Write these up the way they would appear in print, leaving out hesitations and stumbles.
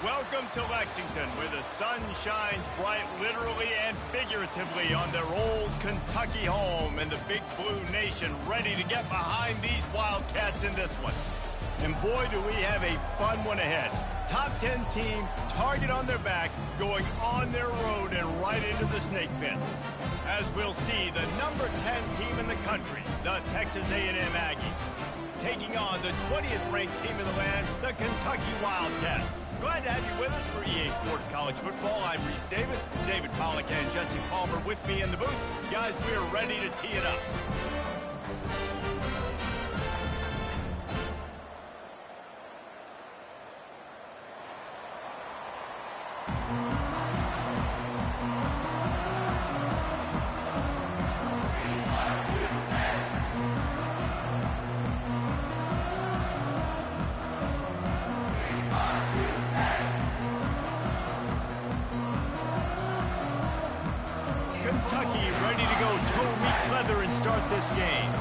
Welcome to Lexington, where the sun shines bright literally and figuratively on their old Kentucky home, and the Big Blue Nation ready to get behind these Wildcats in this one. And boy, do we have a fun one ahead. Top 10 team, target on their back, going on their road and right into the snake pit. As we'll see, the number 10 team in the country, the Texas A&M Aggies, taking on the 20th ranked team in the land, the Kentucky Wildcats. Glad to have you with us for EA Sports College Football. I'm Reese Davis, David Pollack and Jesse Palmer with me in the booth. Guys, we are ready to tee it up. Kentucky ready to go toe meets leather and start this game.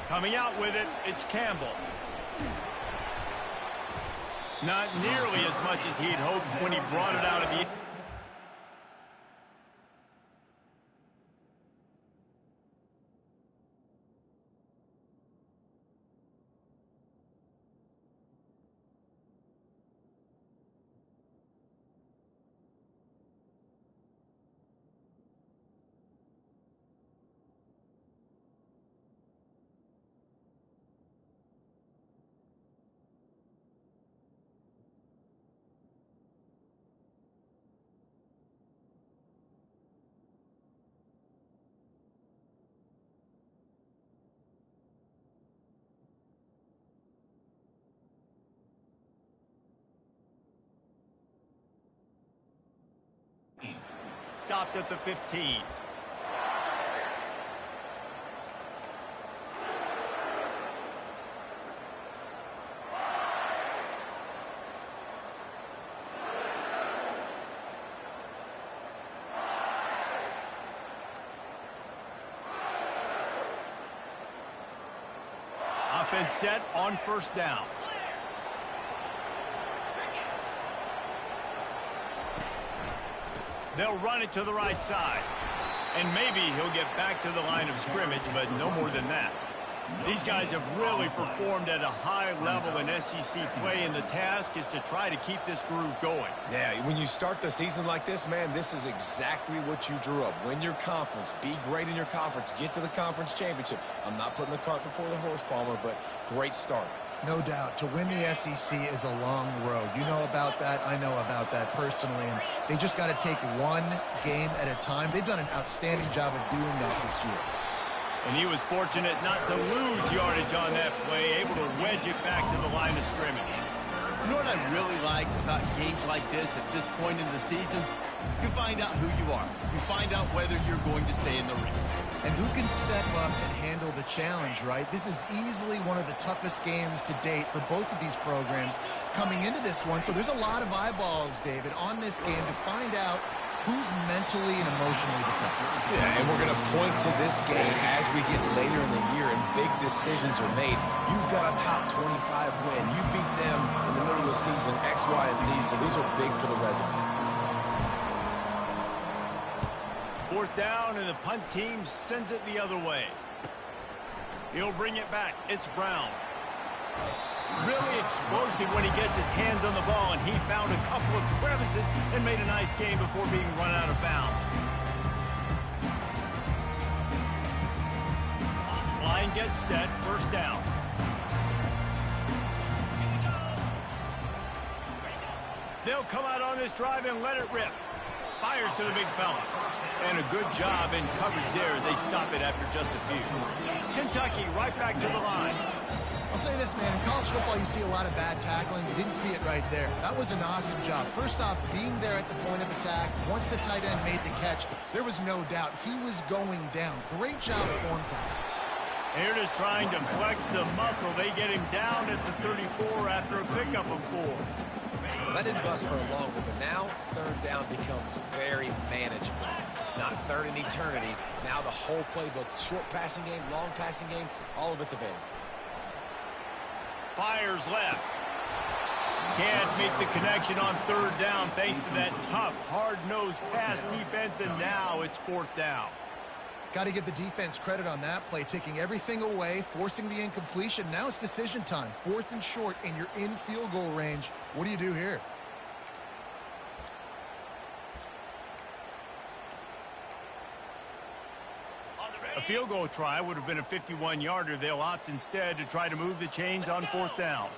Coming out with it, it's Campbell. Not nearly as much as he'd hoped when he brought it out of the... Stopped at the 15. Offense set on first down. They'll run it to the right side. And maybe he'll get back to the line of scrimmage, but no more than that. These guys have really performed at a high level in SEC play, and the task is to try to keep this groove going. Yeah, when you start the season like this, man, this is exactly what you drew up. Win your conference, be great in your conference, get to the conference championship. I'm not putting the cart before the horse, Palmer, but great start. No doubt. To win the SEC is a long road. You know about that. I know about that personally. And they just got to take one game at a time. They've done an outstanding job of doing that this year. And he was fortunate not to lose yardage on that play, able to wedge it back to the line of scrimmage. You know what I really like about games like this at this point in the season? You find out who you are. You find out whether you're going to stay in the race. And who can step up and handle the challenge, right? This is easily one of the toughest games to date for both of these programs coming into this one. So there's a lot of eyeballs, David, on this game to find out who's mentally and emotionally the toughest. Yeah, and we're going to point to this game as we get later in the year and big decisions are made. You've got a top 25 win. You beat them in the middle of the season, X, Y, and Z, so these are big for the resume. Fourth down, and the punt team sends it the other way. He'll bring it back. It's Brown. Really explosive when he gets his hands on the ball, and he found a couple of crevices and made a nice game before being run out of bounds. Line gets set, first down. They'll come out on this drive and let it rip. Fires to the big fella. And a good job in coverage there as they stop it after just a few. Kentucky right back to the line. I'll say this, man. In college football, you see a lot of bad tackling. You didn't see it right there. That was an awesome job. First off, being there at the point of attack. Once the tight end made the catch, there was no doubt he was going down. Great job form time. Here it is trying to flex the muscle. They get him down at the 34 after a pickup of 4. Well, that didn't bust for a long one, but now third down becomes very manageable. It's not third in eternity. Now the whole playbook, short passing game, long passing game, all of it's available. Fires left. Can't make the connection on third down thanks to that tough, hard-nosed pass defense, and now it's fourth down. Got to give the defense credit on that play, taking everything away, forcing the incompletion. Now it's decision time. Fourth and short, and you're in field goal range. What do you do here? A field goal try would have been a 51-yarder. They'll opt instead to try to move the chains on fourth down.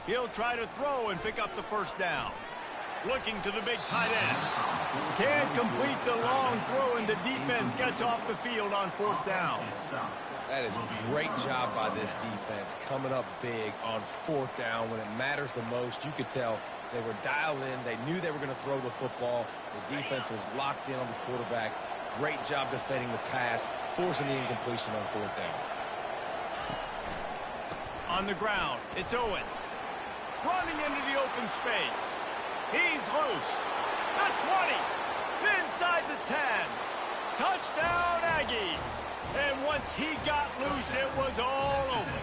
He'll try to throw and pick up the first down. Looking to the big tight end. Can't complete the long throw, and the defense gets off the field on fourth down. That is a great job by this defense, coming up big on fourth down when it matters the most. You could tell they were dialed in. They knew they were going to throw the football. The defense was locked in on the quarterback. Great job defending the pass, forcing the incompletion on fourth down. On the ground, it's Owens. Running into the open space. He's loose. The 20. Inside the 10. Touchdown, Aggies. And once he got loose, it was all over.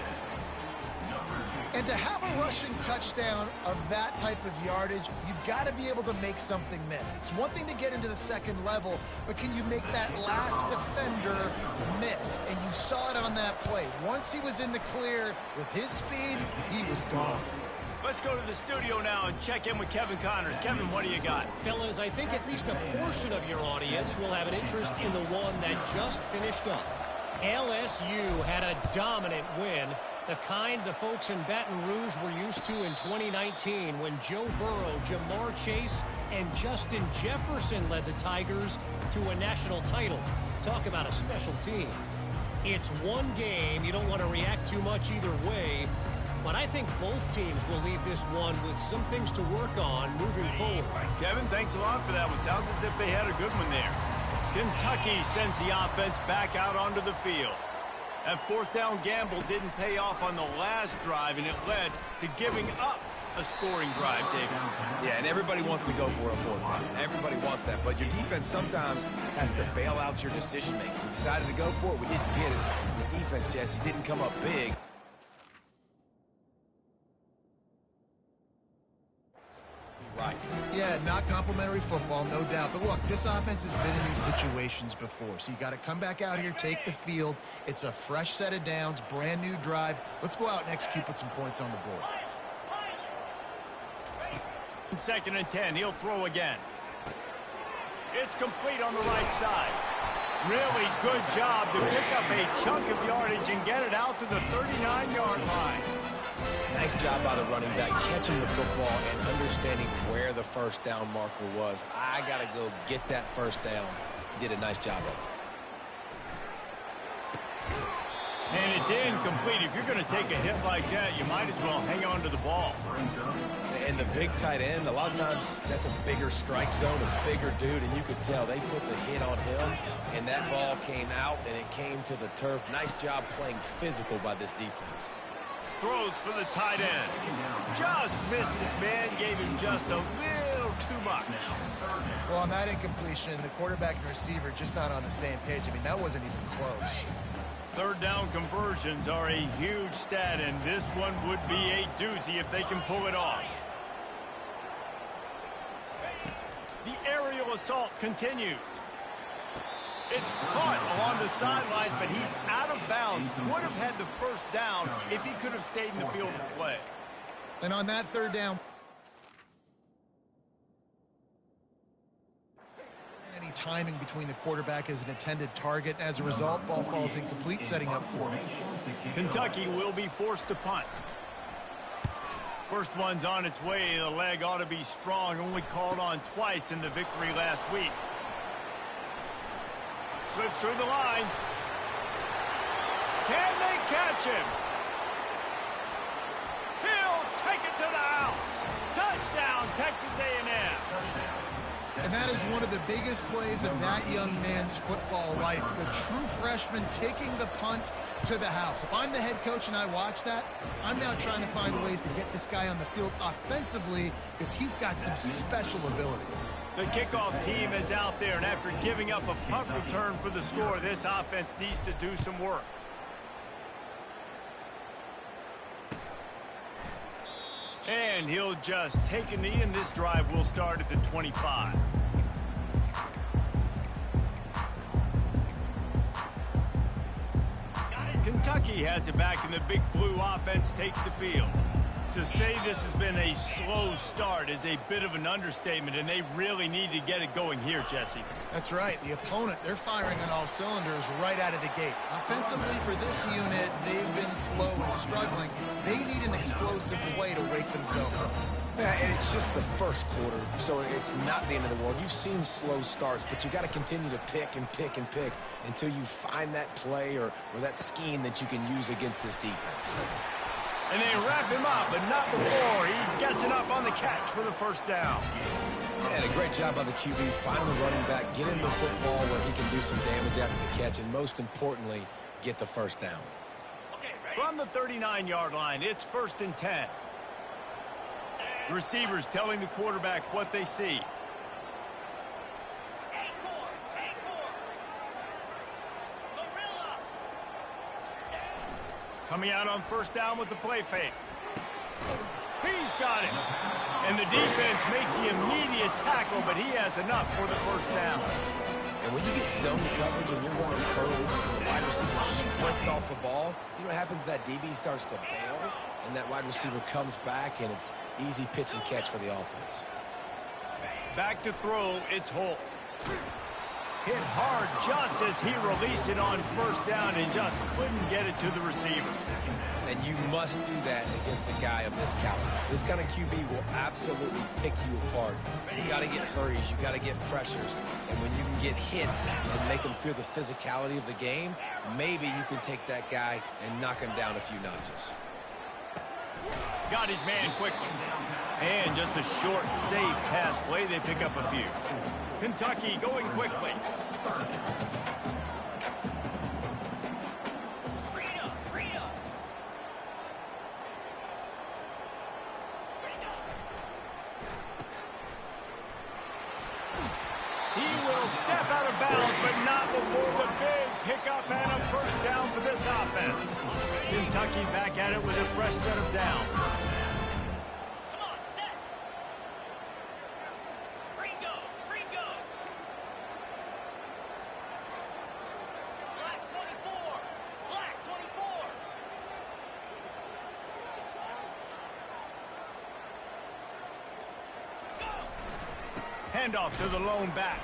And to have a rushing touchdown of that type of yardage, you've got to be able to make something miss. It's one thing to get into the second level, but can you make that last defender miss? And you saw it on that play. Once he was in the clear with his speed, he was gone. Let's go to the studio now and check in with Kevin Connors. Kevin, what do you got? Fellas, I think at least a portion of your audience will have an interest in the one that just finished up. LSU had a dominant win, the kind the folks in Baton Rouge were used to in 2019 when Joe Burrow, Jamar Chase, and Justin Jefferson led the Tigers to a national title. Talk about a special team. It's one game. You don't want to react too much either way. But I think both teams will leave this one with some things to work on moving forward. Kevin, thanks a lot for that one. Sounds as if they had a good one there. Kentucky sends the offense back out onto the field. That fourth down gamble didn't pay off on the last drive, and it led to giving up a scoring drive, David. Yeah, and everybody wants to go for a fourth down. Everybody wants that, but your defense sometimes has to bail out your decision-making. We decided to go for it. We didn't get it. The defense, Jesse, didn't come up big. Right. Yeah, not complimentary football, no doubt. But look, this offense has been in these situations before. So you got to come back out here, take the field. It's a fresh set of downs, brand new drive. Let's go out and execute, put some points on the board. 2nd and 10, he'll throw again. It's complete on the right side. Really good job to pick up a chunk of yardage and get it out to the 39-yard line. Nice job by the running back, catching the football and understanding where the first down marker was. I got to go get that first down. He did a nice job of it. And it's incomplete. If you're going to take a hit like that, you might as well hang on to the ball. And the big tight end, a lot of times that's a bigger strike zone, a bigger dude, and you could tell they put the hit on him, and that ball came out, and it came to the turf. Nice job playing physical by this defense. Throws for the tight end. Just missed his man, gave him just a little too much. Well, on that incompletion, the quarterback and receiver just not on the same page. I mean, that wasn't even close. Third down conversions are a huge stat, and this one would be a doozy if they can pull it off. The aerial assault continues. It's caught along the sidelines, but he's out of bounds. Would have had the first down if he could have stayed in the field of play. And on that third down, any timing between the quarterback as an intended target. As a result, ball falls incomplete, setting up for it. Kentucky will be forced to punt. First one's on its way. The leg ought to be strong. Only called on twice in the victory last week. Slips through the line. Can they catch him? He'll take it to the house. Touchdown, Texas A&M. And that is one of the biggest plays of that young man's football life. The true freshman taking the punt to the house. If I'm the head coach and I watch that, I'm now trying to find ways to get this guy on the field offensively because he's got some special ability. The kickoff team is out there, and after giving up a punt return for the score, this offense needs to do some work. And he'll just take a knee, and this drive will start at the 25. Kentucky has it back, and the Big Blue offense takes the field. To say this has been a slow start is a bit of an understatement, and they really need to get it going here, Jesse. That's right. The opponent, they're firing on all cylinders right out of the gate. Offensively for this unit, they've been slow and struggling. They need an explosive play to wake themselves up. Yeah, and it's just the first quarter, so it's not the end of the world. You've seen slow starts, but you got to continue to pick and pick and pick until you find that play or that scheme that you can use against this defense. And they wrap him up, but not before he gets enough on the catch for the first down. And a great job by the QB, finding the running back, get him the football where he can do some damage after the catch, and most importantly, get the first down. From the 39-yard line, it's 1st and 10. Receivers telling the quarterback what they see. Coming out on 1st down with the play fake. He's got it. And the defense makes the immediate tackle, but he has enough for the 1st down. And when you get zone coverage and you're running curls and the wide receiver sprints off the ball, you know what happens? That DB starts to bail, and that wide receiver comes back, and it's easy pitch and catch for the offense. Back to throw, it's Holt. Hit hard just as he released it on 1st down and just couldn't get it to the receiver. And you must do that against a guy of this caliber. This kind of QB will absolutely pick you apart. You got to get hurries, you got to get pressures, and when you can get hits and make him feel the physicality of the game, maybe you can take that guy and knock him down a few notches. Got his man quickly. And just a short, safe pass play, they pick up a few. Kentucky going quickly. He will step out of bounds, but not before the big pickup and a 1st down for this offense. Kentucky back at it with a fresh set of downs. Come on, set. Green go. Black 24. Black 24. Handoff to the lone back.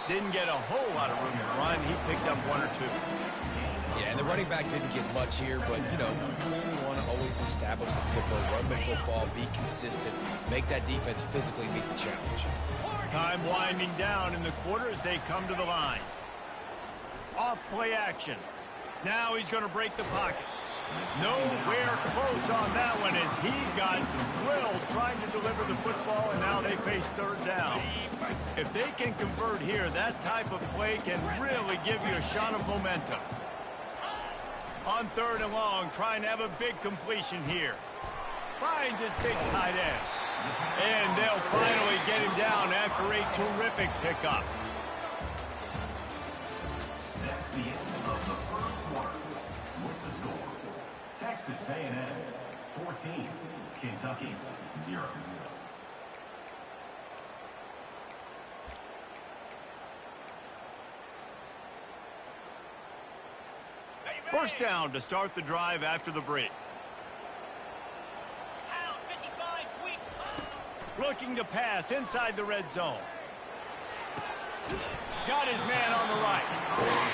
Didn't get a whole lot of room to run. He picked up 1 or 2. Yeah, and the running back didn't get much here, but, you know, you clearly want to always establish the tempo, run the football, be consistent, make that defense physically meet the challenge. Time winding down in the quarter as they come to the line. Off play action. Now he's going to break the pocket. Nowhere close on that one as he got drilled trying to deliver the football, and now they face 3rd down. If they can convert here, that type of play can really give you a shot of momentum. On 3rd and long, trying to have a big completion here. Finds his big tight end. And they'll finally get him down after a terrific pickup. That's the end of the 1st quarter. With the score, Texas A&M 14, Kentucky 0. First down to start the drive after the break. Looking to pass inside the red zone. Got his man on the right.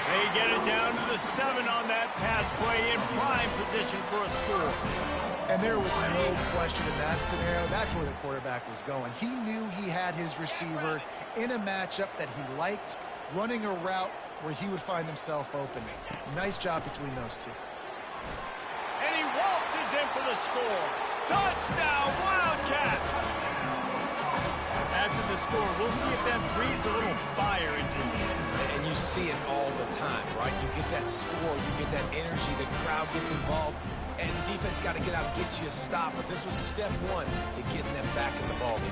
They get it down to the 7 on that pass play in prime position for a score. And there was no question in that scenario. That's where the quarterback was going. He knew he had his receiver in a matchup that he liked, running a route where he would find himself open. Nice job between those two. And he waltzes in for the score. Touchdown, Wildcats! After the score. We'll see if that breathes a little fire into it. And you see it all the time, right? You get that score, you get that energy, the crowd gets involved, and the defense got to get out and get you a stop. But this was step one to getting them back in the ballgame.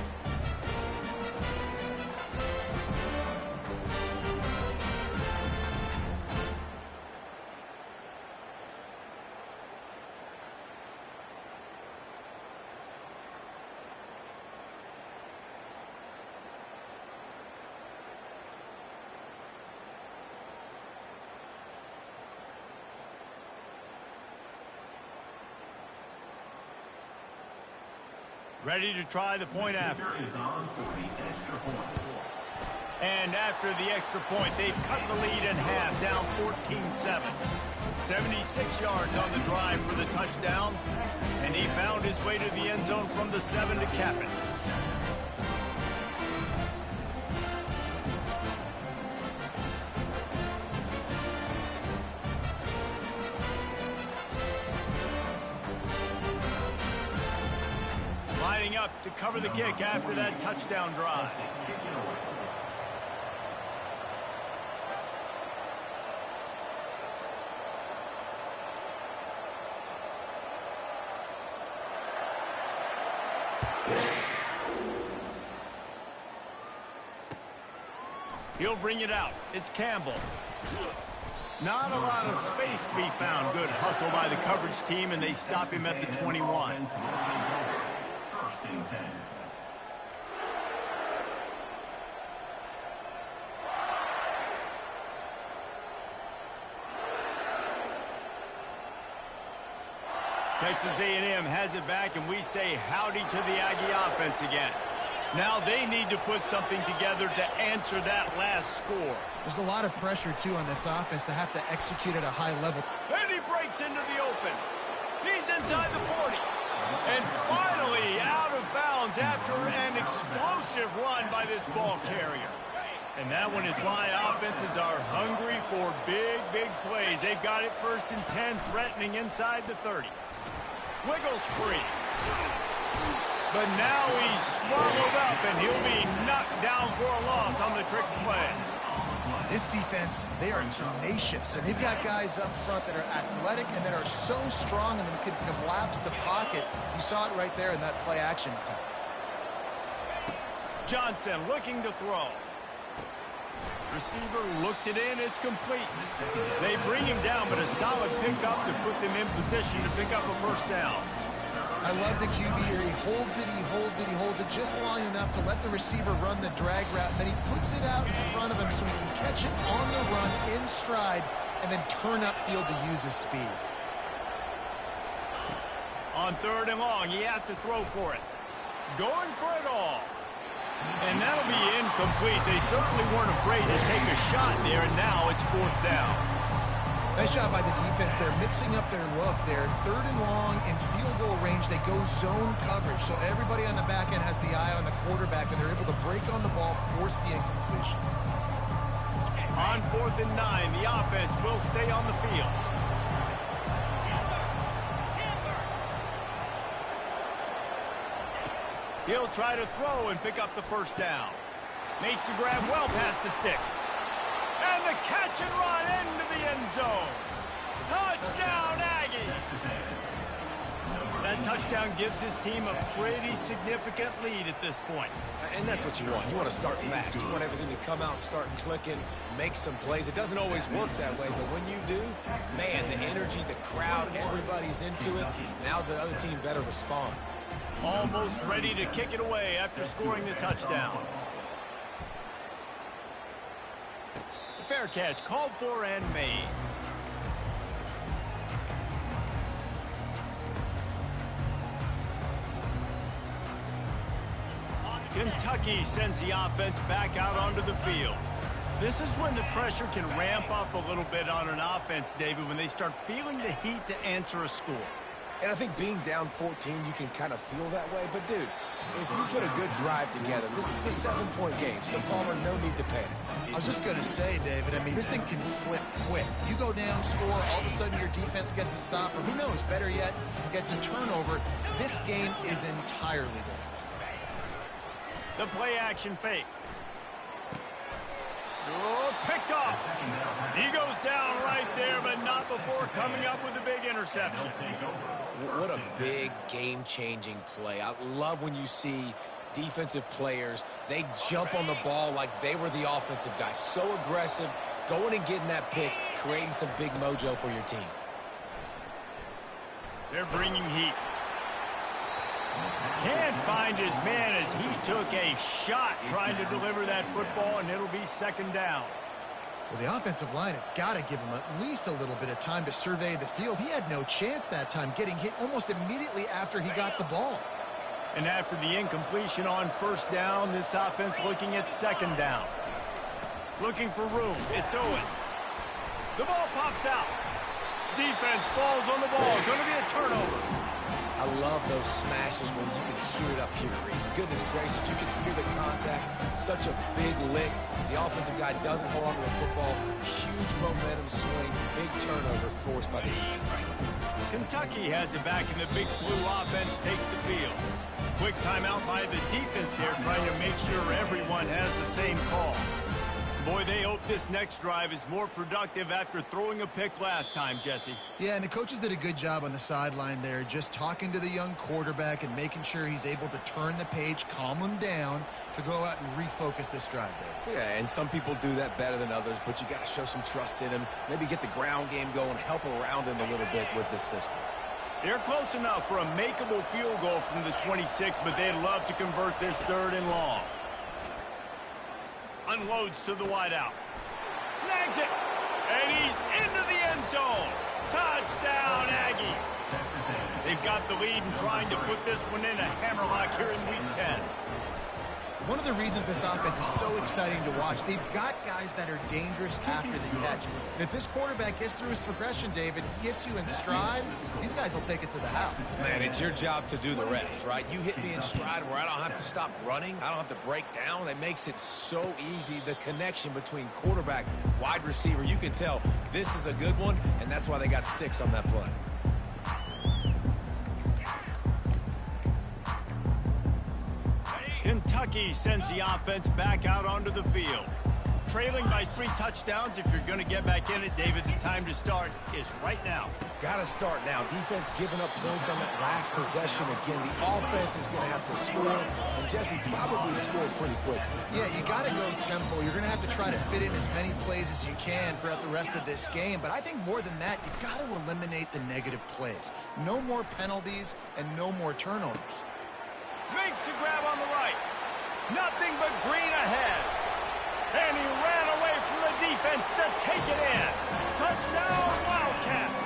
Ready to try the point after. Is on for the extra point. And after the extra point, they've cut the lead in half, down 14-7. 76 yards on the drive for the touchdown, and he found his way to the end zone from the 7 to cap it. Lining up to cover the kick after that touchdown drive. He'll bring it out. It's Campbell. Not a lot of space to be found. Good hustle by the coverage team, and they stop him at the 21. First and 10. Texas A&M has it back, and we say howdy to the Aggie offense again. Now they need to put something together to answer that last score. There's a lot of pressure, too, on this offense to have to execute at a high level. And he breaks into the open. He's inside the 40. And finally out of bounds after an explosive run by this ball carrier. And that one is why offenses are hungry for big, big plays. They've got it first and 10, threatening inside the 30. Wiggles free. But now he's swallowed up, and he'll be knocked down for a loss on the trick play. This defense, they are tenacious, and they've got guys up front that are athletic and that are so strong and can collapse the pocket. You saw it right there in that play-action attempt. Johnson looking to throw. Receiver looks it in. It's complete. They bring him down, but a solid pickup to put them in position to pick up a first down. I love the QB here. He holds it, he holds it, he holds it just long enough to let the receiver run the drag route, and then he puts it out in front of him so he can catch it on the run in stride and then turn upfield to use his speed. On 3rd and long, he has to throw for it. Going for it all. And that'll be incomplete. They certainly weren't afraid to take a shot there, and now it's 4th down. Nice job by the defense. They're mixing up their look there. 3rd and long in field goal range. They go zone coverage. So everybody on the back end has the eye on the quarterback, and they're able to break on the ball, force the incompletion. On 4th and 9, the offense will stay on the field. He'll try to throw and pick up the first down. Makes the grab well past the sticks. And the catch and run into the end zone. Touchdown, Aggie! That touchdown gives his team a pretty significant lead at this point. And that's what you want. You want to start fast. You want everything to come out, start clicking, make some plays. It doesn't always work that way, but when you do, man, the energy, the crowd, everybody's into it. Now the other team better respond. Almost ready to kick it away after scoring the touchdown. Fair catch called for and made. Kentucky sends the offense back out onto the field. This is when the pressure can ramp up a little bit on an offense, David, when they start feeling the heat to answer a score. And I think being down 14, you can kind of feel that way. But, dude, if you put a good drive together, this is a 7-point game. So, Palmer, no need to panic. I was just going to say, David, I mean, this thing can flip quick. You go down, score, all of a sudden your defense gets a stop, or who knows, better yet, gets a turnover. This game is entirely different. The play action fake. Oh, picked off. He goes down right there, but not before coming up with a big interception. What a big game-changing play. I love when you see defensive players, they jump on the ball like they were the offensive guy. So aggressive, going and getting that pick, creating some big mojo for your team. They're bringing heat. Can't find his man as he took a shot trying to deliver that football, and it'll be second down. Well, the offensive line has got to give him at least a little bit of time to survey the field. He had no chance that time, getting hit almost immediately after he got the ball. And after the incompletion on first down, this offense looking at second down. Looking for room. It's Owens. The ball pops out. Defense falls on the ball. Going to be a turnover. I love those smashes when you can hear it up here, Reese. Goodness gracious, you can hear the contact. Such a big lick. The offensive guy doesn't hold on to the football. Huge momentum swing. Big turnover forced by the defense. Kentucky has it back, and the Big Blue offense takes the field. Quick timeout by the defense here, trying to make sure everyone has the same call. Boy, they hope this next drive is more productive after throwing a pick last time, Jesse. Yeah, and the coaches did a good job on the sideline there, just talking to the young quarterback and making sure he's able to turn the page, calm him down to go out and refocus this drive there. Yeah, and some people do that better than others, but you got to show some trust in him. Maybe get the ground game going, help around him a little bit with this system. They're close enough for a makeable field goal from the 26, but they'd love to convert this third and long. Unloads to the wideout. Snags it. And he's into the end zone. Touchdown, Aggie. They've got the lead and trying to put this one in a hammerlock here in Week 10. One of the reasons this offense is so exciting to watch, they've got guys that are dangerous after the catch. And if this quarterback gets through his progression, David, he hits you in stride, these guys will take it to the house. Man, it's your job to do the rest, right? You hit me in stride where I don't have to stop running. I don't have to break down. It makes it so easy. The connection between quarterback, wide receiver, you can tell this is a good one, and that's why they got 6 on that play. Kentucky sends the offense back out onto the field. Trailing by 3 touchdowns. If you're going to get back in it, David, the time to start is right now. Got to start now. Defense giving up points on that last possession again. The offense is going to have to score, and Jesse probably scored pretty quick. Yeah, you got to go tempo. You're going to have to try to fit in as many plays as you can throughout the rest of this game. But I think more than that, you've got to eliminate the negative plays. No more penalties and no more turnovers. Makes the grab on the right. Nothing but green ahead. And he ran away from the defense to take it in. Touchdown, Wildcats.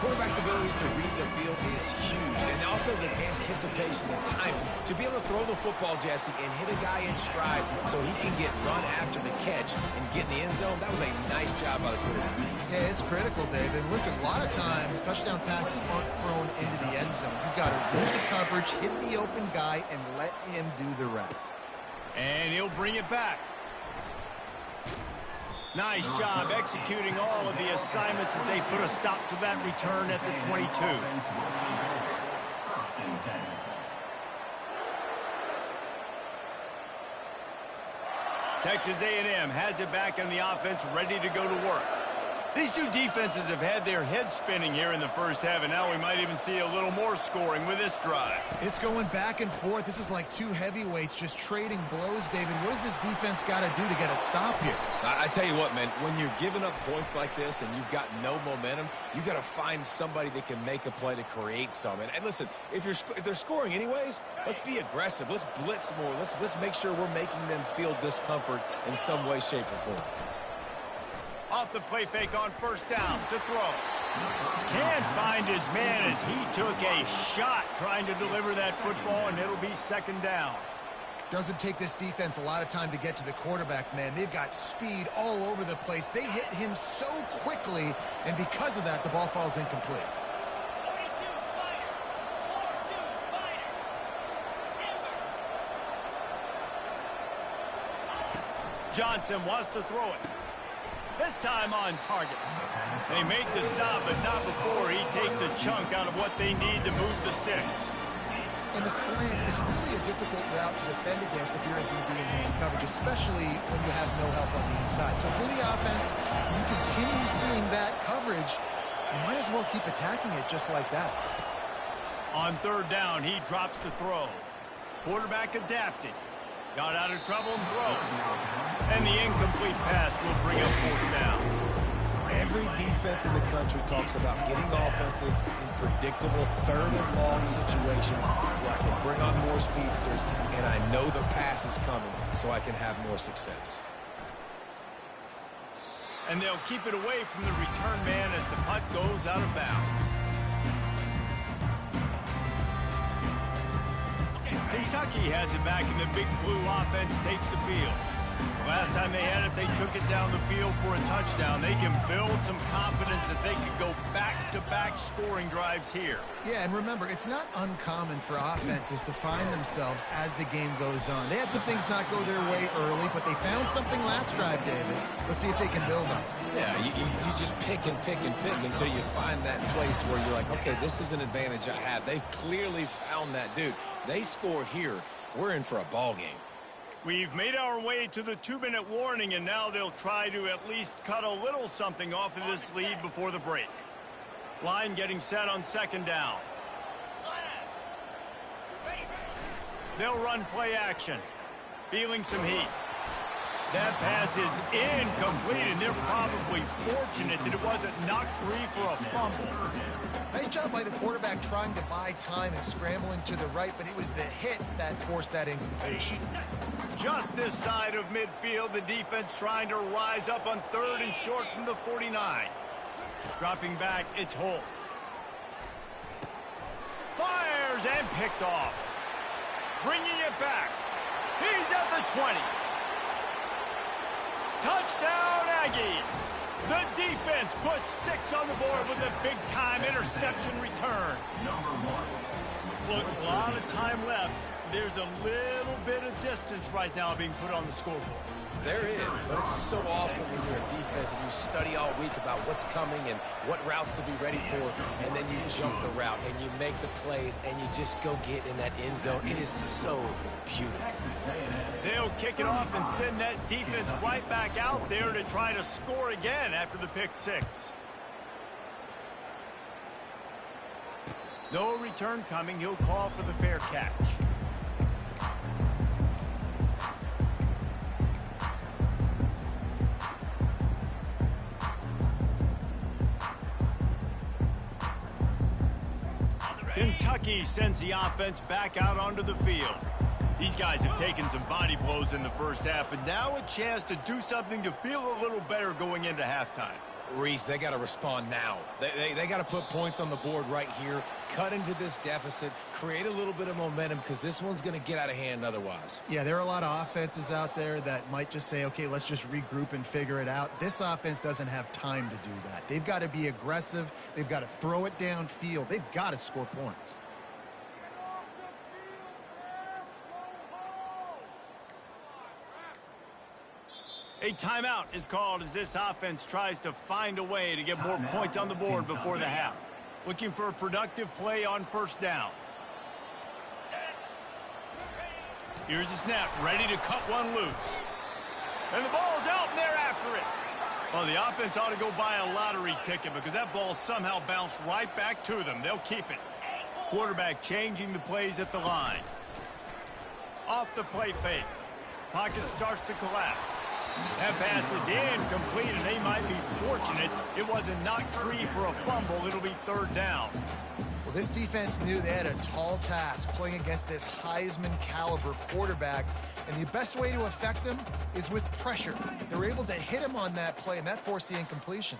Quarterback's ability to read the field is huge. And also the anticipation, the timing. To be able to throw the football, Jesse, and hit a guy in stride so he can get run after the catch and get in the end zone, that was a nice job by the quarterback. Yeah, it's critical, David. Listen, a lot of times, touchdown passes aren't thrown into the end zone. You've got to read the coverage, hit the open guy, and let him do the rest. And he'll bring it back. Nice job executing all of the assignments as they put a stop to that return at the 22. Texas A&M has it back in the offense, ready to go to work. These two defenses have had their heads spinning here in the first half, and now we might even see a little more scoring with this drive. It's going back and forth. This is like two heavyweights just trading blows, David. What does this defense got to do to get a stop here? I tell you what, man, when you're giving up points like this and you've got no momentum, you got to find somebody that can make a play to create some. And listen, if they're scoring anyways, let's be aggressive. Let's blitz more. Let's make sure we're making them feel discomfort in some way, shape, or form. Off the play fake on first down to throw. Can't find his man as he took a shot trying to deliver that football, and it'll be second down. Doesn't take this defense a lot of time to get to the quarterback, man. They've got speed all over the place. They hit him so quickly, and because of that, the ball falls incomplete. 42 Spider. 42 Spider. Timber. Johnson wants to throw it. This time on target. They make the stop, but not before he takes a chunk out of what they need to move the sticks. And the slant is really a difficult route to defend against if you're a DB in man coverage, especially when you have no help on the inside. So for the offense, you continue seeing that coverage, you might as well keep attacking it just like that. On third down, he drops to throw. Quarterback adapted. Got out of trouble and throws. And the incomplete pass will bring up fourth down. Every defense in the country talks about getting offenses in predictable third and long situations where I can bring on more speedsters and I know the pass is coming so I can have more success. And they'll keep it away from the return man as the punt goes out of bounds. Kentucky has it back, and the Big Blue offense takes the field. Last time they had it, they took it down the field for a touchdown. They can build some confidence that they could go back-to-back scoring drives here. Yeah, and remember, it's not uncommon for offenses to find themselves as the game goes on. They had some things not go their way early, but they found something last drive, David. Let's see if they can build on it. Yeah, you just pick and pick and pick until you find that place where you're like, okay, this is an advantage I have. They've clearly found that dude. They score here, we're in for a ball game. We've made our way to the 2-minute warning, and now they'll try to at least cut a little something off of this lead before the break. Line getting set on second down. They'll run play action. Feeling some heat. That pass is incomplete, and they're probably fortunate that it wasn't knocked free for a fumble. Nice job by the quarterback trying to buy time and scrambling to the right, but it was the hit that forced that incompletion. Just this side of midfield, the defense trying to rise up on third and short from the 49. Dropping back, it's Holt. Fires and picked off. Bringing it back. He's at the 20. Touchdown, Aggies. The defense puts 6 on the board with a big-time interception return. Look, a lot of time left. There's a little bit of distance right now being put on the scoreboard. There is, but it's so awesome when you're a defense and you study all week about what's coming and what routes to be ready for, and then you jump the route and you make the plays and you just go get in that end zone. It is so beautiful. They'll kick it off and send that defense right back out there to try to score again after the pick 6. No return coming. He'll call for the fair catch. Kentucky sends the offense back out onto the field. These guys have taken some body blows in the first half, but now a chance to do something to feel a little better going into halftime. Reese, they got to respond now. They got to put points on the board right here, cut into this deficit, create a little bit of momentum because this one's going to get out of hand otherwise. Yeah, there are a lot of offenses out there that might just say, okay, let's just regroup and figure it out. This offense doesn't have time to do that. They've got to be aggressive. They've got to throw it downfield. They've got to score points. A timeout is called as this offense tries to find a way to get more points on the board before the half. Looking for a productive play on first down. Here's the snap, ready to cut one loose. And the ball's out, and they're after it. Well, the offense ought to go buy a lottery ticket because that ball somehow bounced right back to them. They'll keep it. Quarterback changing the plays at the line. Off the play fake. Pocket starts to collapse. That pass is incomplete, and they might be fortunate it wasn't knocked free for a fumble. It'll be third down. Well, this defense knew they had a tall task playing against this Heisman-caliber quarterback, and the best way to affect him is with pressure. They were able to hit him on that play, and that forced the incompletion.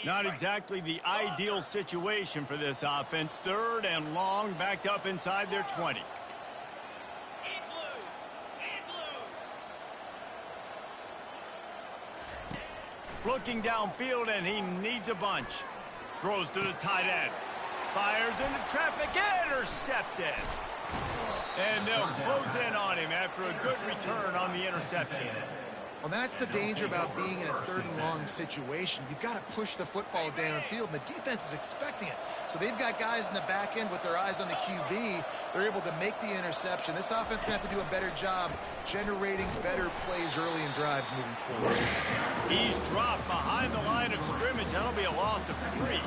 Not exactly the ideal situation for this offense. Third and long, backed up inside their 20. Looking downfield, and he needs a bunch. Throws to the tight end. Fires into traffic, intercepted. And they'll close in on him after a good return on the interception. Well, that's the danger about being in a third and long situation. You've got to push the football downfield, and the defense is expecting it. So they've got guys in the back end with their eyes on the QB. They're able to make the interception. This offense is going to have to do a better job generating better plays early in drives moving forward. He's dropped behind the line of scrimmage. That'll be a loss of 3.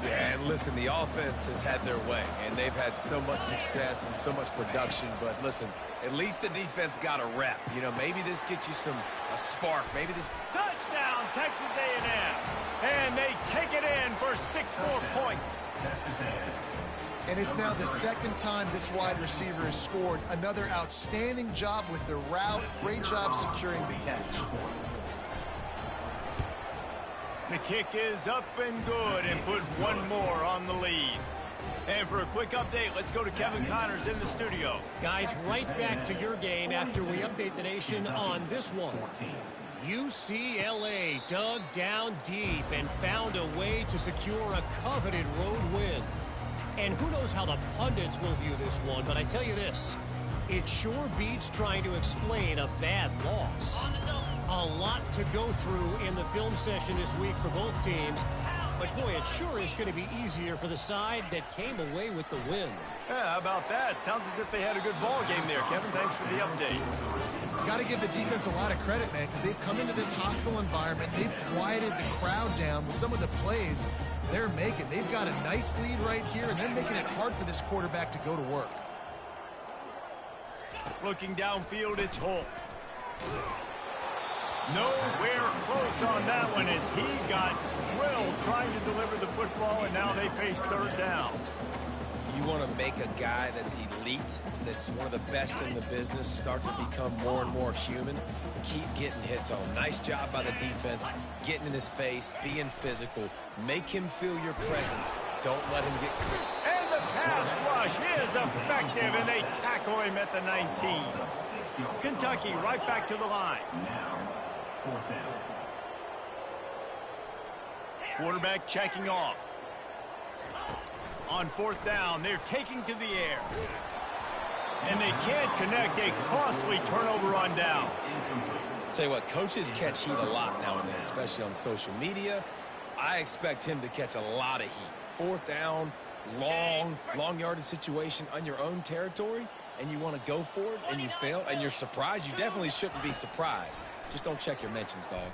Yeah, and listen, the offense has had their way, and they've had so much success and so much production. But listen, at least the defense got a rep. You know, maybe this gets you a spark. Maybe this... Touchdown, Texas A&M. And they take it in for 6 more points. And it's now the second time this wide receiver has scored. Another outstanding job with the route. Great job securing the catch. The kick is up and good and put one more on the lead. And for a quick update, let's go to Kevin Connors in the studio. Guys, right back to your game after we update the nation on this one. UCLA dug down deep and found a way to secure a coveted road win. And who knows how the pundits will view this one, but I tell you this, it sure beats trying to explain a bad loss. A lot to go through in the film session this week for both teams. But, boy, it sure is going to be easier for the side that came away with the win. Yeah, how about that? Sounds as if they had a good ball game there. Kevin, thanks for the update. Got to give the defense a lot of credit, man, because they've come into this hostile environment. They've quieted the crowd down with some of the plays they're making. They've got a nice lead right here, and they're making it hard for this quarterback to go to work. Looking downfield, it's Holt. Nowhere close on that one as he got drilled trying to deliver the football, and now they face third down. You want to make a guy that's elite, that's one of the best in the business, start to become more and more human. Keep getting hits on. Nice job by the defense, getting in his face, being physical. Make him feel your presence. Don't let him get... And the pass rush is effective, and they tackle him at the 19. Kentucky right back to the line. Quarterback checking off. On 4th down, they're taking to the air. And they can't connect. A costly turnover on down. Tell you what, coaches catch heat a lot now and then, especially on social media. I expect him to catch a lot of heat. 4th down, long yardage situation on your own territory, and you want to go for it, and you fail, and you're surprised. You definitely shouldn't be surprised. Just don't check your mentions, dog.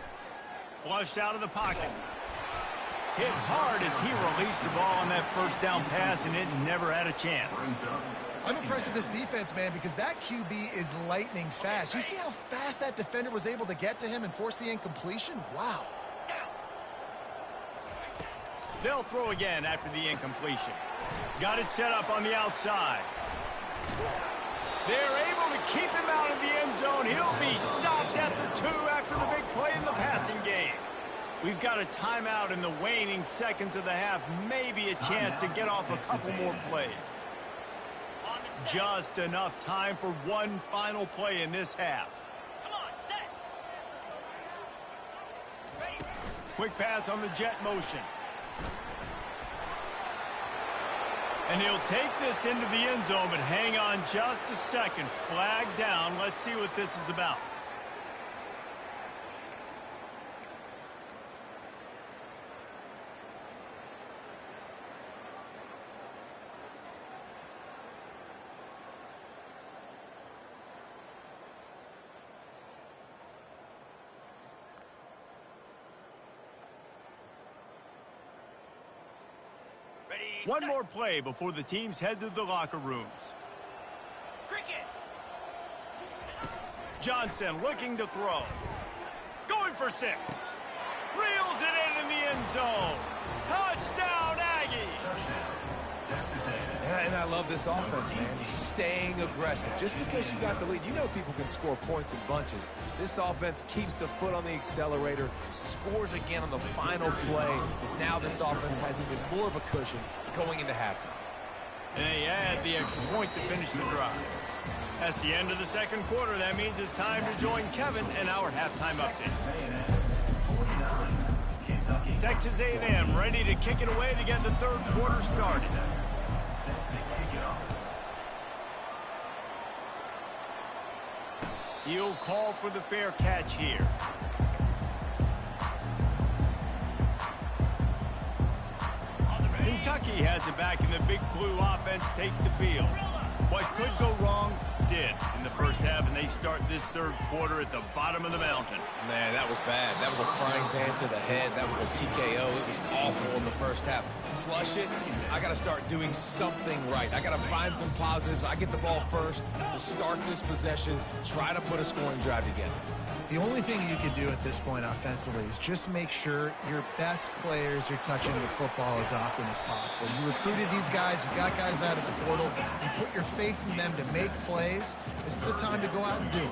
Flushed out of the pocket. Hit hard as he released the ball on that 1st down pass, and it never had a chance. I'm impressed with this defense, man, because that QB is lightning fast. You see how fast that defender was able to get to him and force the incompletion? Wow. They'll throw again after the incompletion. Got it set up on the outside. They're able to keep him out of the end zone. He'll be stopped at the 2 after the big play in the passing game. We've got a timeout in the waning seconds of the half. Maybe a chance to get off a couple more plays. Just enough time for one final play in this half. Come on, set. Ready. Quick pass on the jet motion. And he'll take this into the end zone, but hang on just a second. Flag down. Let's see what this is about. One more play before the teams head to the locker rooms. Cricket. Johnson looking to throw. Going for 6. Reels it in the end zone. Touchdown, Aggies. And I love this offense, man. Staying aggressive. Just because you got the lead, you know people can score points in bunches. This offense keeps the foot on the accelerator, scores again on the final play. Now this offense has even more of a cushion going into halftime. And they add the extra point to finish the drive. That's the end of the 2nd quarter. That means it's time to join Kevin in our halftime update. Texas A&M ready to kick it away to get the 3rd quarter started. He'll call for the fair catch here. Kentucky has it back, and the Big Blue offense takes the field. What could go wrong did in the first half, and they start this third quarter at the bottom of the mountain. Man, that was bad. That was a frying pan to the head. That was a TKO. It was awful in the first half. Flush it. I got to start doing something right. I got to find some positives. I get the ball first to start this possession, try to put a scoring drive together. The only thing you can do at this point offensively is just make sure your best players are touching the football as often as possible. You recruited these guys, you got guys out of the portal, you put your faith in them to make plays. This is the time to go out and do it.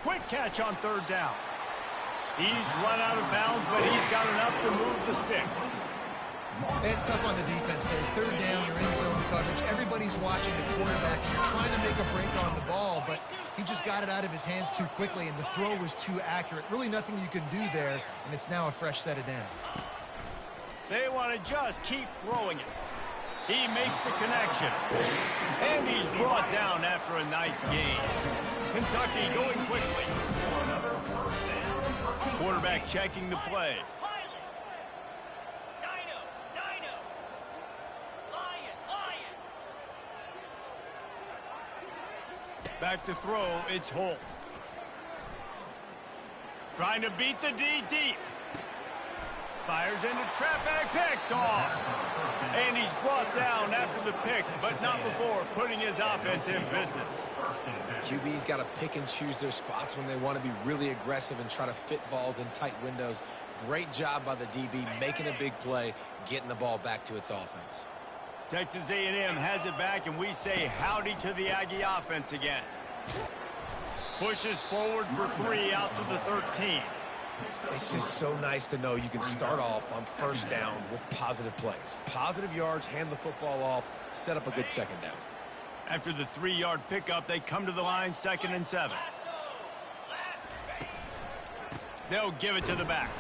Quick catch on third down. He's run out of bounds, but he's got enough to move the sticks. It's tough on the defense there. Third down, you're in zone coverage. Everybody's watching the quarterback. You're trying to make a break on the ball, but he just got it out of his hands too quickly, and the throw was too accurate. Really nothing you can do there, and it's now a fresh set of downs. They want to just keep throwing it. He makes the connection. And he's brought down after a nice gain. Kentucky going quickly. Quarterback checking the play. Back to throw, it's Holt. Trying to beat the D deep. Fires into traffic, picked off. And he's brought down after the pick, but not before putting his offense in business. QB's got to pick and choose their spots when they want to be really aggressive and try to fit balls in tight windows. Great job by the DB making a big play, getting the ball back to its offense. Texas A&M has it back, and we say howdy to the Aggie offense again. Pushes forward for 3 out to the 13. It's just so nice to know you can start off on first down with positive plays. Positive yards, hand the football off, set up a good second down. After the 3-yard pickup, they come to the line, 2nd and 7. They'll give it to the back.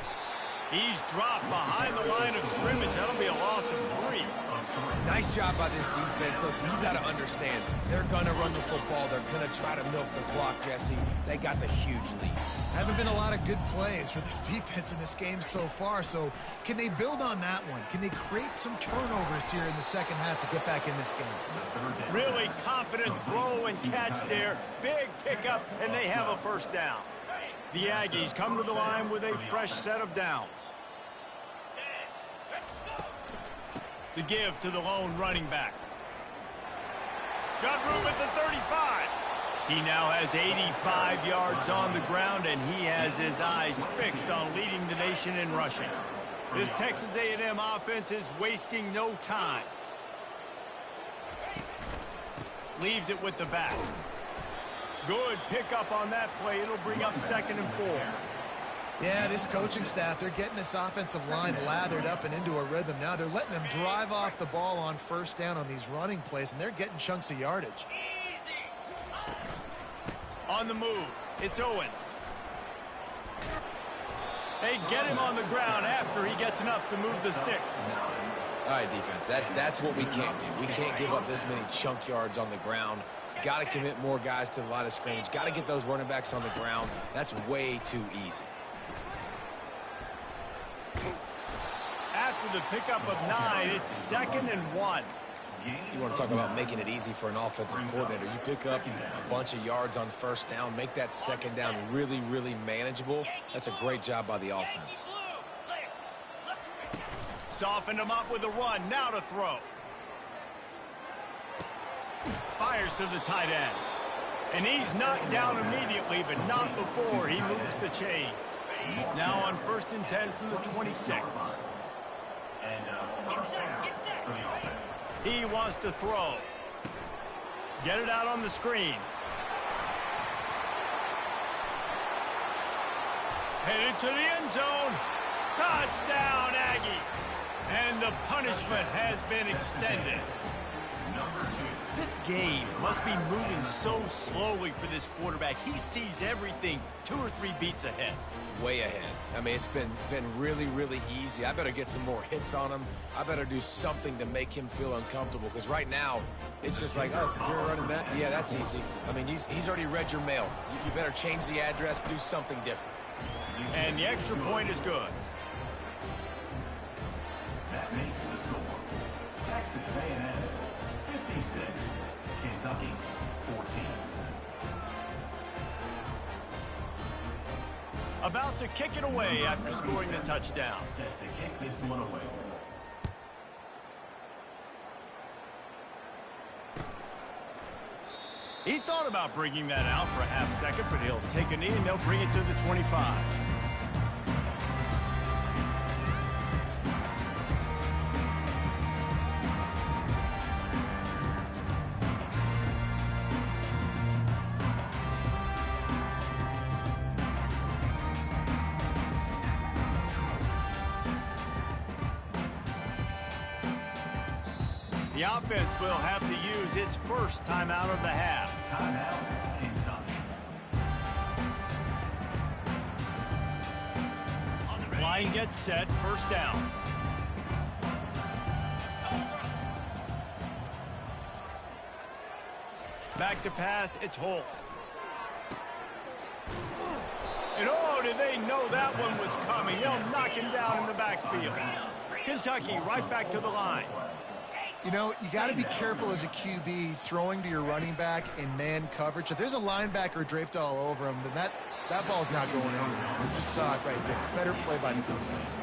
He's dropped behind the line of scrimmage. That'll be a loss of 3. Nice job by this defense. Listen, you got to understand, they're going to run the football. They're going to try to milk the clock, Jesse. They got the huge lead. Haven't been a lot of good plays for this defense in this game so far, so can they build on that one? Can they create some turnovers here in the second half to get back in this game? Really confident throw and catch there. Big pickup, and they have a first down. The Aggies come to the line with a fresh set of downs. The give to the lone running back. Got room at the 35. He now has 85 yards on the ground, and he has his eyes fixed on leading the nation in rushing. This Texas A&M offense is wasting no time. Leaves it with the back. Good pickup on that play. It'll bring up 2nd and 4. Yeah, this coaching staff, they're getting this offensive line lathered up and into a rhythm. Now they're letting them drive off the ball on first down on these running plays, and they're getting chunks of yardage. On the move, it's Owens. They get him on the ground after he gets enough to move the sticks. All right, defense, that's what we can't do. We can't give up this many chunk yards on the ground. Got to commit more guys to the line of scrimmage. Got to get those running backs on the ground. That's way too easy. After the pickup of 9, it's 2nd and 1. You want to talk about making it easy for an offensive coordinator. You pick up a bunch of yards on first down, make that second down really, really manageable. That's a great job by the offense. Softened him up with a run. Now to throw. Fires to the tight end. And he's knocked down immediately, but not before he moves the chains. Now on 1st and 10 from the 26. He wants to throw. Get it out on the screen. Headed to the end zone. Touchdown, Aggie. And the punishment has been extended. This game must be moving so slowly for this quarterback. He sees everything 2 or 3 beats ahead. Way ahead. I mean, it's been really, really easy. I better get some more hits on him. I better do something to make him feel uncomfortable, because right now, it's just like, oh, you're running that? Yeah, that's easy. I mean, he's already read your mail. You better change the address, do something different. And the extra point is good. That makes the score. Texas A&M 56, Kentucky 14. About to kick it away after scoring the touchdown. Set to kick this one away. He thought about bringing that out for a half second, but he'll take a knee and they'll bring it to the 25. The offense will have to use its first timeout of the half. Timeout, Kentucky. Line gets set, first down. Back to pass, it's Holt. And oh, did they know that one was coming? They'll knock him down in the backfield. Kentucky right back to the line. You know, you got to be careful as a QB throwing to your running back in man coverage. If there's a linebacker draped all over him, then that ball's not going anywhere. You just saw it right there. Better play by the defense.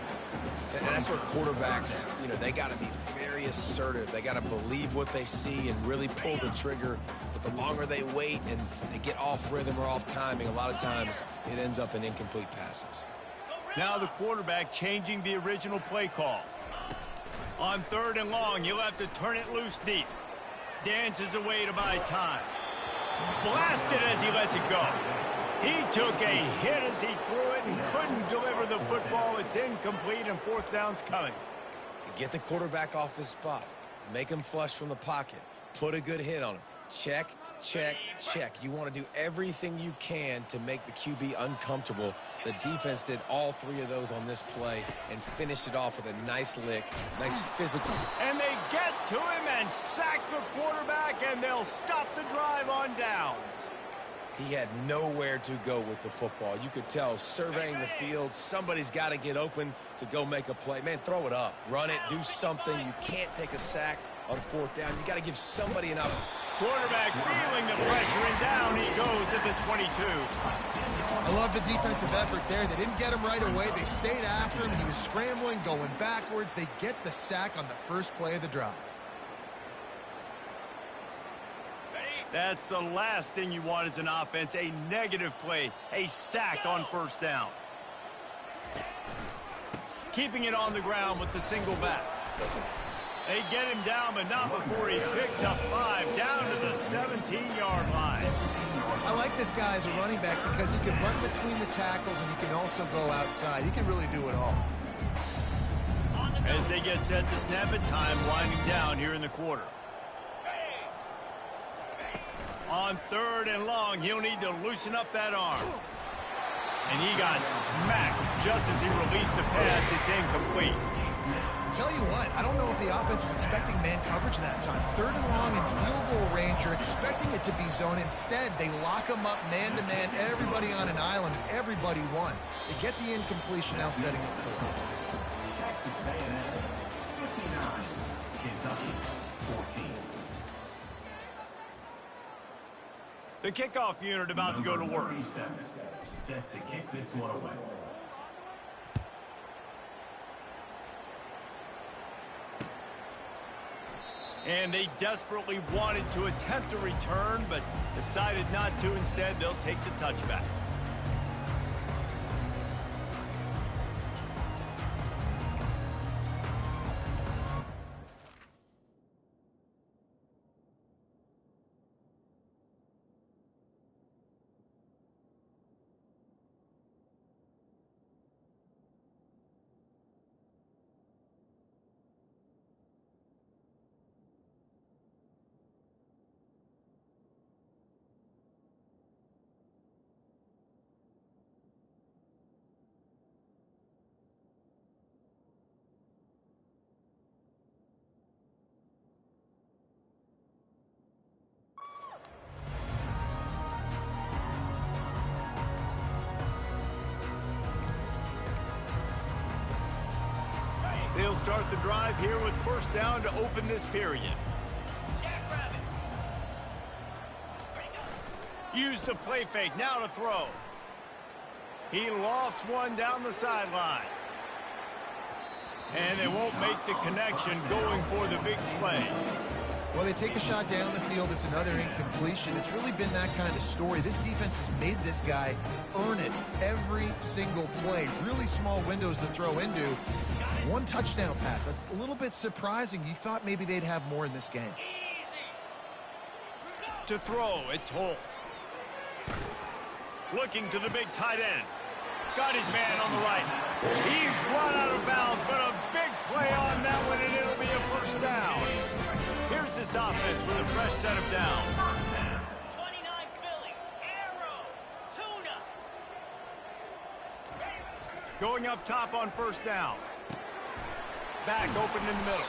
And that's where quarterbacks, you know, they got to be very assertive. They got to believe what they see and really pull the trigger. But the longer they wait and they get off rhythm or off timing, a lot of times it ends up in incomplete passes. Now the quarterback changing the original play call. On 3rd and long, he'll have to turn it loose deep. Dances away to buy time. Blasted as he lets it go. He took a hit as he threw it and couldn't deliver the football. It's incomplete and 4th down's coming. Get the quarterback off his spot. Make him flush from the pocket. Put a good hit on him. Check, check, check. You want to do everything you can to make the QB uncomfortable. The defense did all 3 of those on this play and finished it off with a nice lick, nice physical. And they get to him and sack the quarterback, and they'll stop the drive on downs. He had nowhere to go with the football. You could tell, surveying the field, somebody's got to get open to go make a play. Man, throw it up. Run it. Do something. You can't take a sack on 4th down. You got to give somebody an up. Quarterback feeling the pressure, and down he goes at the 22. I love the defensive effort there. They didn't get him right away. They stayed after him. He was scrambling, going backwards. They get the sack on the first play of the drive. That's the last thing you want as an offense, a negative play, a sack on 1st down. Keeping it on the ground with the single back. They get him down, but not before he picks up 5 down to the 17-yard line. I like this guy as a running back because he can run between the tackles and he can also go outside. He can really do it all. As they get set to snap it, time winding down here in the quarter. On 3rd and long, he'll need to loosen up that arm. And he got smacked just as he released the pass. It's incomplete. Tell you what, I don't know if the offense was expecting man coverage that time. 3rd and long in field goal range, you're expecting it to be zone. Instead, they lock them up man-to-man, everybody on an island, and everybody won. They get the incompletion, now setting up for it. Texas A&M 59, Kentucky 14. The kickoff unit about to go to work. 37, set to kick this one away. And they desperately wanted to attempt a return, but decided not to. Instead, they'll take the touchback. start the drive here with first down to open this period. Jackrabbit. Use the play fake, now to throw. He lofts one down the sideline. And they won't make the connection going for the big play. Well, they take a shot down the field. It's another incompletion. It's really been that kind of story. This defense has made this guy earn it every single play. Really small windows to throw into. One touchdown pass. That's a little bit surprising. You thought maybe they'd have more in this game. To throw, it's Holt. Looking to the big tight end. Got his man on the right. He's run out of bounds, but a big play on that one, and it'll be a first down. Here's this offense with a fresh set of downs. 29 Philly. Arrow. Tuna. Going up top on first down. Back open in the middle.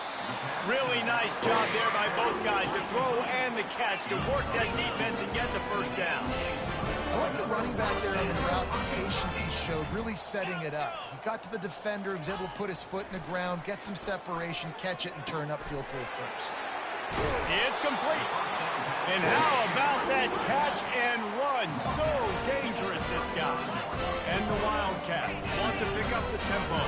Really nice job there by both guys to throw and the catch to work that defense and get the first down. I like the running back there on the route, the patience he showed, really setting it up. He got to the defender, was able to put his foot in the ground, get some separation, catch it, and turn upfield for a first. It's complete. And how about that catch and run? So dangerous, this guy. And the Wildcats want to pick up the tempo.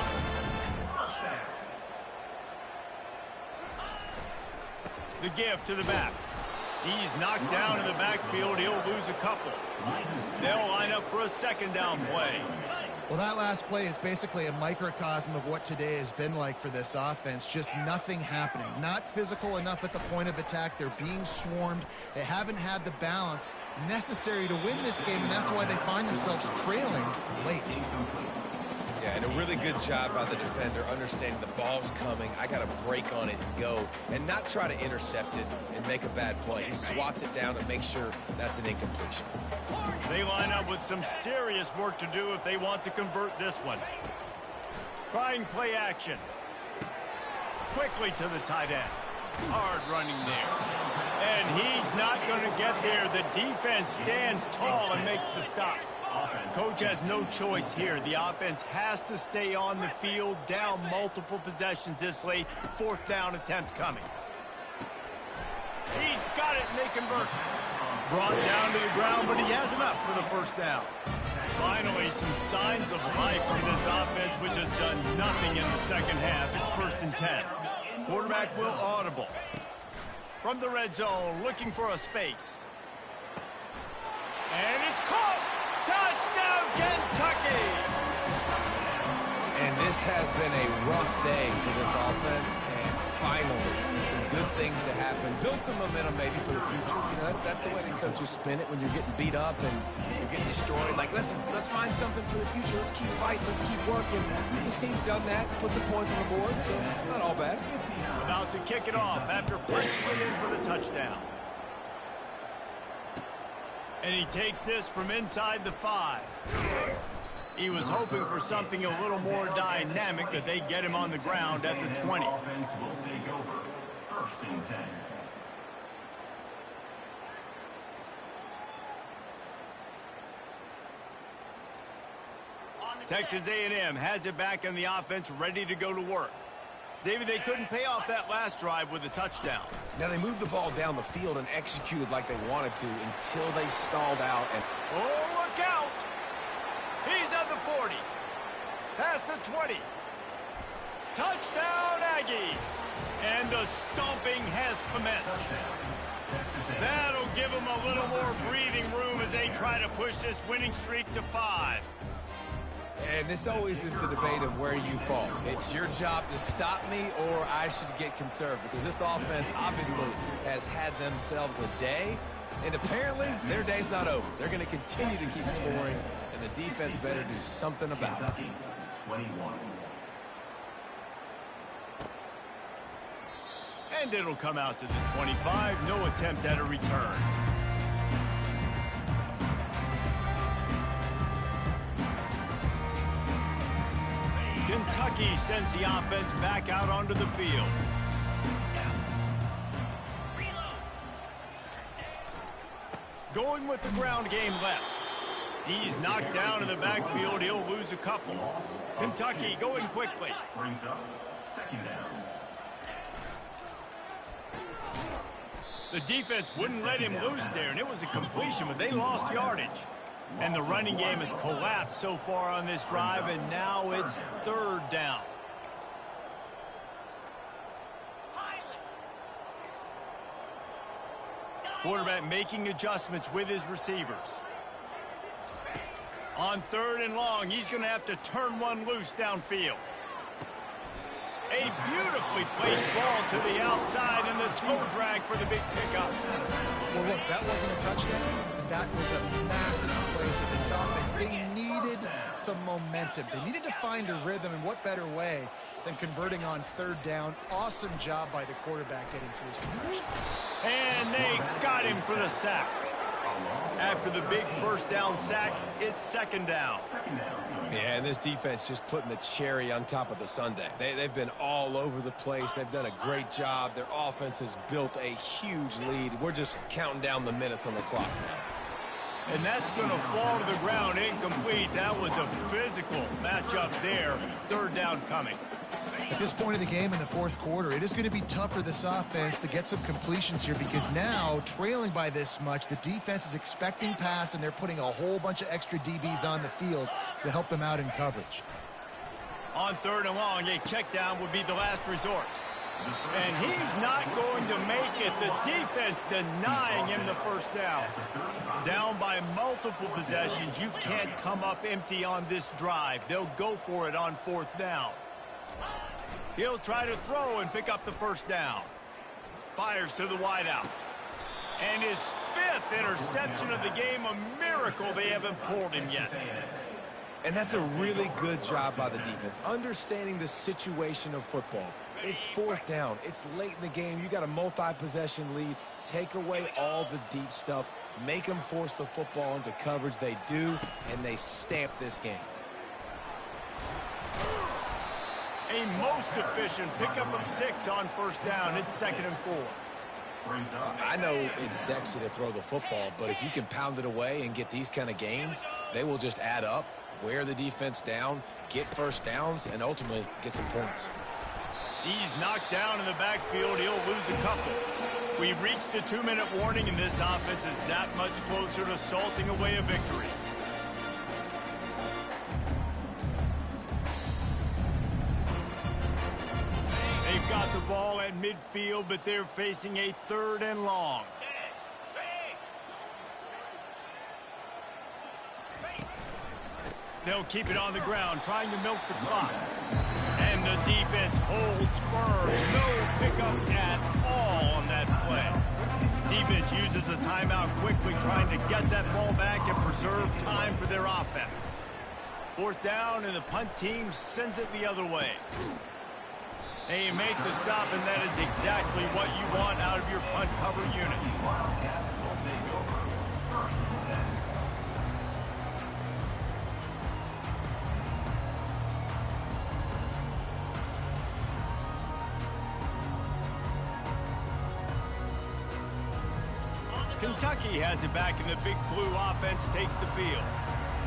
The give to the back. He's knocked down in the backfield. He'll lose a couple. They'll line up for a second down play. Well, that last play is basically a microcosm of what today has been like for this offense. Just nothing happening. Not physical enough at the point of attack. They're being swarmed. They haven't had the balance necessary to win this game, and that's why they find themselves trailing late. Yeah, and a really good job by the defender understanding the ball's coming. I got to break on it and go and not try to intercept it and make a bad play. He swats it down and makes sure that's an incompletion. They line up with some serious work to do if they want to convert this one. Trying play action. Quickly to the tight end. Hard running there. And he's not going to get there. The defense stands tall and makes the stop. Coach has no choice here. The offense has to stay on the field, down multiple possessions this late. Fourth down attempt coming. He's got it, and they convert. Brought down to the ground, but he has enough for the first down. Finally, some signs of life from this offense, which has done nothing in the second half. It's 1st and 10. Quarterback will audible. From the red zone, looking for a space. And it's caught! Touchdown, Kentucky! And this has been a rough day for this offense, and finally, some good things to happen. Build some momentum maybe for the future. You know, that's the way the coaches spin it when you're getting beat up and you're getting destroyed. Like, listen, let's find something for the future. Let's keep fighting. Let's keep working. This team's done that, put some points on the board, so it's not all bad. About to kick it off after punching it in for the touchdown. And he takes this from inside the 5. He was hoping for something a little more dynamic, but they get him on the ground at the 20. Offense will take over. 1st and 10. Texas A&M has it back in the offense, ready to go to work. David, they couldn't pay off that last drive with a touchdown. Now, they moved the ball down the field and executed like they wanted to until they stalled out. And oh, look out! He's at the 40. Past the 20. Touchdown, Aggies! And the stomping has commenced. That'll give them a little more breathing room as they try to push this winning streak to 5. And this always is the debate of where you fall. It's your job to stop me or I should get conservative, because this offense obviously has had themselves a day, and apparently their day's not over. They're going to continue to keep scoring, and the defense better do something about it. 21. And it'll come out to the 25. No attempt at a return. Kentucky sends the offense back out onto the field. Going with the ground game left. He's knocked down in the backfield. He'll lose a couple. Kentucky going quickly. Brings up second down. The defense wouldn't let him loose there, and it was a completion, but they lost yardage. And the running game has collapsed so far on this drive, and now it's third down. Quarterback making adjustments with his receivers. On third and long, he's going to have to turn one loose downfield. A beautifully placed ball to the outside and the toe drag for the big pickup. Well, look, that wasn't a touchdown. That was a massive play for this offense. They needed some momentum. They needed to find a rhythm, and what better way than converting on third down. Awesome job by the quarterback getting through his progression. And they got him for the sack. After the big first down sack, it's second down. Yeah, and this defense just putting the cherry on top of the sundae. They've been all over the place. They've done a great job. Their offense has built a huge lead. We're just counting down the minutes on the clock now. And that's going to fall to the ground incomplete. That was a physical matchup there. Third down coming. At this point of the game in the fourth quarter, it is going to be tough for this offense to get some completions here because now, trailing by this much, the defense is expecting pass, and they're putting a whole bunch of extra DBs on the field to help them out in coverage. On third and long, a check down would be the last resort. And he's not going to make it. The defense denying him the first down. Down by multiple possessions. You can't come up empty on this drive. They'll go for it on fourth down. He'll try to throw and pick up the first down. Fires to the wideout. And his fifth interception of the game, a miracle they haven't pulled him yet. And that's a really good job by the defense, understanding the situation of football. It's fourth down. It's late in the game. You got a multi-possession lead. Take away all the deep stuff. Make them force the football into coverage. They do, and they stamp this game. A most efficient pickup of 6 on first down. It's second and 4. I know it's sexy to throw the football, but if you can pound it away and get these kind of gains, they will just add up, wear the defense down, get first downs, and ultimately get some points. He's knocked down in the backfield. He'll lose a couple. We've reached the 2-minute warning, and this offense is that much closer to salting away a victory. They've got the ball at midfield, but they're facing a third and long. They'll keep it on the ground, trying to milk the clock. And the defense holds firm. No pickup at all on that play. Defense uses a timeout quickly, trying to get that ball back and preserve time for their offense. Fourth down, and the punt team sends it the other way. They make the stop, and that is exactly what you want out of your punt cover unit. Kentucky has it back, and the big blue offense takes the field.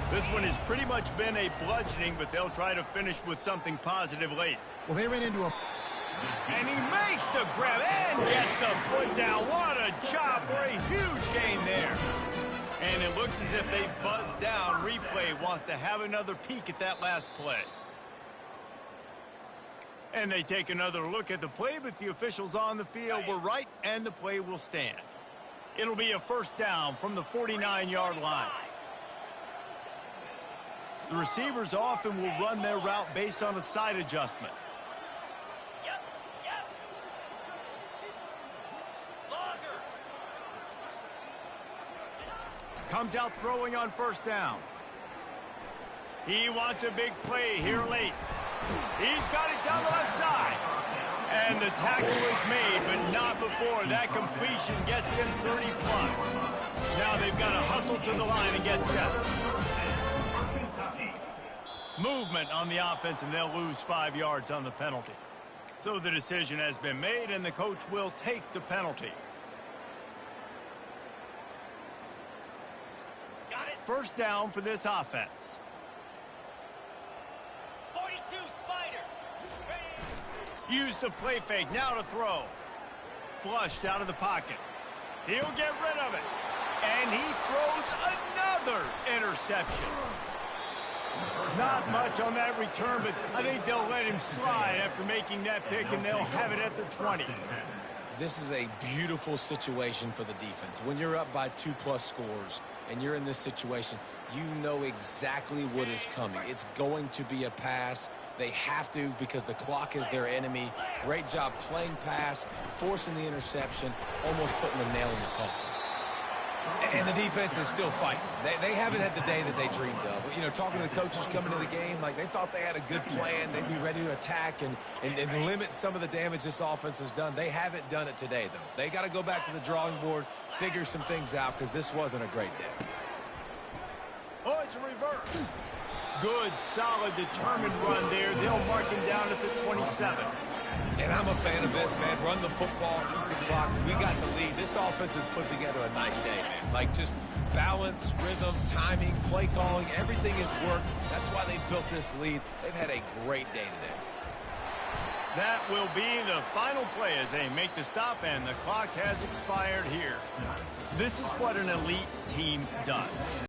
This one has pretty much been a bludgeoning, but they'll try to finish with something positive late. Well, they ran into a... And he makes the grab and gets the foot down. What a job for a huge gain there. And it looks as if they buzzed down. Replay wants to have another peek at that last play. And they take another look at the play, but the officials on the field were right, and the play will stand. It'll be a first down from the 49-yard line. The receivers often will run their route based on a side adjustment. Comes out throwing on first down. He wants a big play here late. He's got it down the left side. And the tackle is made, but not before. That completion gets them 30-plus. Now they've got to hustle to the line and get set. Movement on the offense, and they'll lose 5 yards on the penalty. So the decision has been made, and the coach will take the penalty. first down for this offense. 42 Spider. Use the play fake, now to throw. Flushed out of the pocket. He'll get rid of it. And he throws another interception. Not much on that return, but I think they'll let him slide after making that pick, and they'll have it at the 20. This is a beautiful situation for the defense. When you're up by 2+ scores and you're in this situation, you know exactly what is coming. It's going to be a pass. They have to because the clock is their enemy. Great job playing pass, forcing the interception, almost putting the nail in the coffin. And the defense is still fighting. They haven't had the day that they dreamed of. You know, talking to the coaches coming to the game, like they thought they had a good plan. They'd be ready to attack and limit some of the damage this offense has done. They haven't done it today, though. They got to go back to the drawing board, figure some things out because this wasn't a great day. Oh, it's a reverse. Good, solid, determined run there. They'll mark him down at the 27. And I'm a fan of this, man. Run the football, keep the clock. We got the lead. This offense has put together a nice day, man. Like just balance, rhythm, timing, play calling, everything has worked. That's why they've built this lead. They've had a great day today. That will be the final play as they make the stop, and the clock has expired here. This is what an elite team does.